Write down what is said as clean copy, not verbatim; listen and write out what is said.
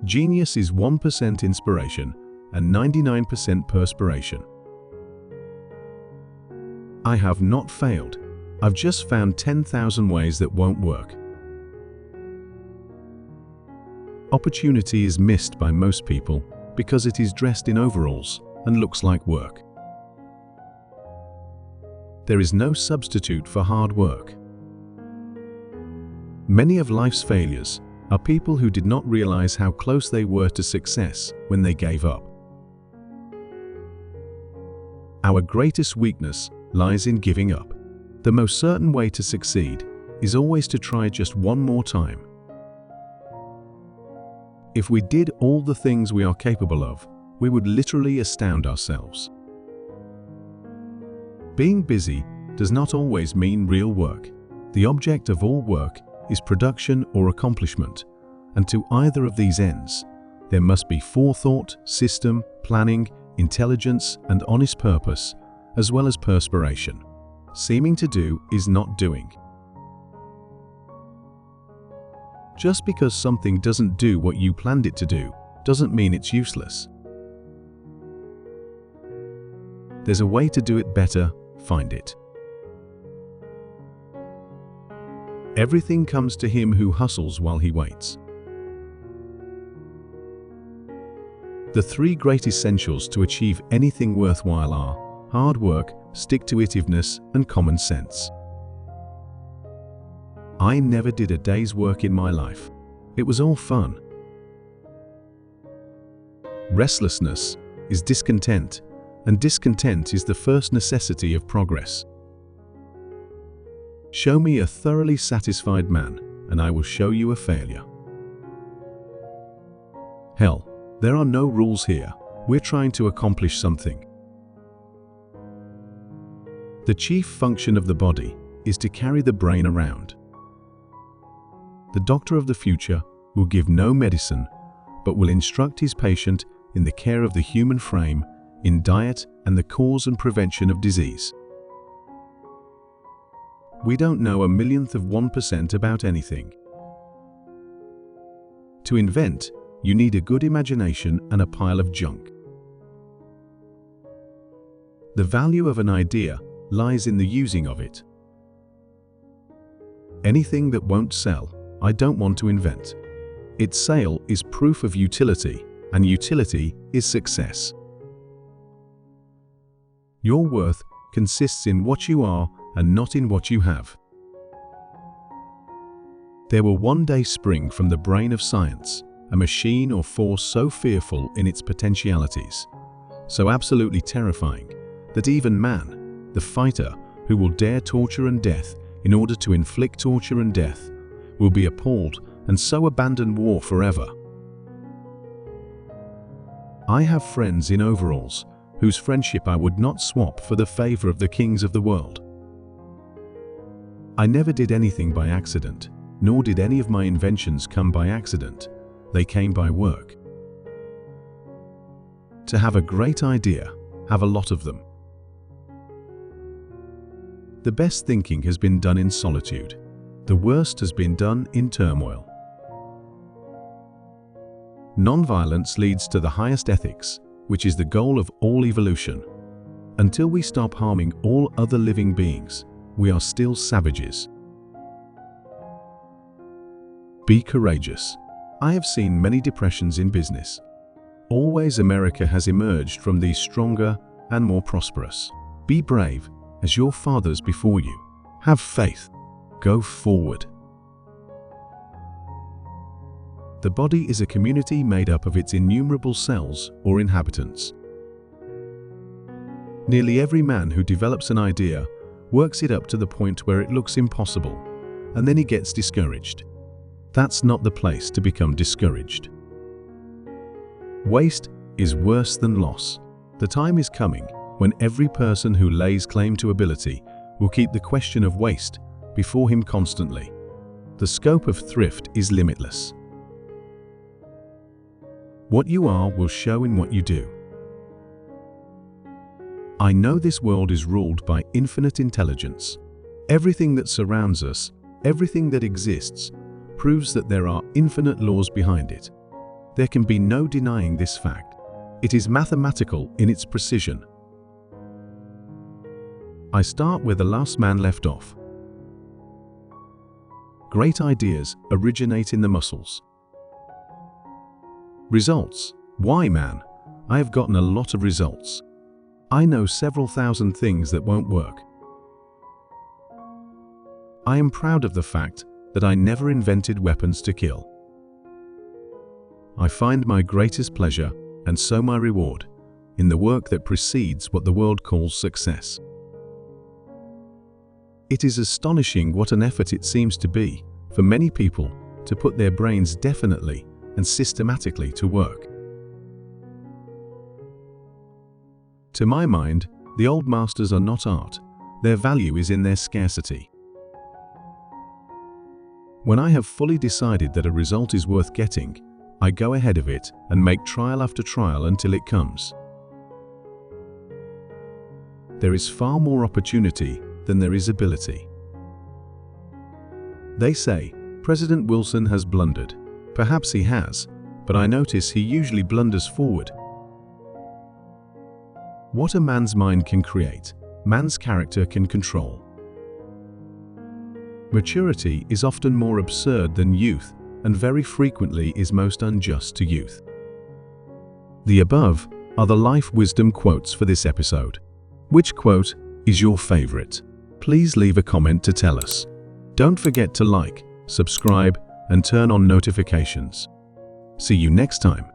Genius is 1% inspiration and 99% perspiration. I have not failed. I've just found 10,000 ways that won't work. Opportunity is missed by most people because it is dressed in overalls and looks like work. There is no substitute for hard work. Many of life's failures are people who did not realize how close they were to success when they gave up. Our greatest weakness lies in giving up. The most certain way to succeed is always to try just one more time. If we did all the things we are capable of, we would literally astound ourselves. Being busy does not always mean real work. The object of all work is production or accomplishment, and to either of these ends, there must be forethought, system, planning, intelligence, and honest purpose, as well as perspiration. Seeming to do is not doing. Just because something doesn't do what you planned it to do, doesn't mean it's useless. There's a way to do it better, find it. Everything comes to him who hustles while he waits. The three great essentials to achieve anything worthwhile are hard work, stick-to-itiveness, and common sense. I never did a day's work in my life. It was all fun. Restlessness is discontent, and discontent is the first necessity of progress. Show me a thoroughly satisfied man, and I will show you a failure. Hell, there are no rules here. We're trying to accomplish something. The chief function of the body is to carry the brain around. The doctor of the future will give no medicine, but will instruct his patient in the care of the human frame, in diet, and the cause and prevention of disease. We don't know a millionth of 1% about anything. To invent, you need a good imagination and a pile of junk. The value of an idea lies in the using of it. Anything that won't sell, I don't want to invent. Its sale is proof of utility, and utility is success. Your worth consists in what you are and not in what you have. There will one day spring from the brain of science a machine or force so fearful in its potentialities, so absolutely terrifying, that even man, the fighter who will dare torture and death in order to inflict torture and death, will be appalled and so abandon war forever. I have friends in overalls whose friendship I would not swap for the favor of the kings of the world. I never did anything by accident, nor did any of my inventions come by accident. They came by work. To have a great idea, have a lot of them. The best thinking has been done in solitude. The worst has been done in turmoil. Nonviolence leads to the highest ethics, which is the goal of all evolution. Until we stop harming all other living beings, we are still savages. Be courageous. I have seen many depressions in business. Always America has emerged from these stronger and more prosperous. Be brave as your fathers before you. Have faith. Go forward. The body is a community made up of its innumerable cells or inhabitants. Nearly every man who develops an idea works it up to the point where it looks impossible, and then he gets discouraged. That's not the place to become discouraged. Waste is worse than loss. The time is coming when every person who lays claim to ability will keep the question of waste before him constantly. The scope of thrift is limitless. What you are will show in what you do. I know this world is ruled by infinite intelligence. Everything that surrounds us, everything that exists, proves that there are infinite laws behind it. There can be no denying this fact. It is mathematical in its precision. I start where the last man left off. Great ideas originate in the muscles. Results. Why, man? I have gotten a lot of results. I know several thousand things that won't work. I am proud of the fact that I never invented weapons to kill. I find my greatest pleasure, and so my reward, in the work that precedes what the world calls success. It is astonishing what an effort it seems to be for many people to put their brains definitely and systematically to work. To my mind, the old masters are not art. Their value is in their scarcity. When I have fully decided that a result is worth getting, I go ahead of it and make trial after trial until it comes. There is far more opportunity than there is ability. They say, President Wilson has blundered. Perhaps he has, but I notice he usually blunders forward. What a man's mind can create, man's character can control. Maturity is often more absurd than youth, and very frequently is most unjust to youth. The above are the life wisdom quotes for this episode. Which quote is your favorite? Please leave a comment to tell us. Don't forget to like, subscribe, and turn on notifications. See you next time.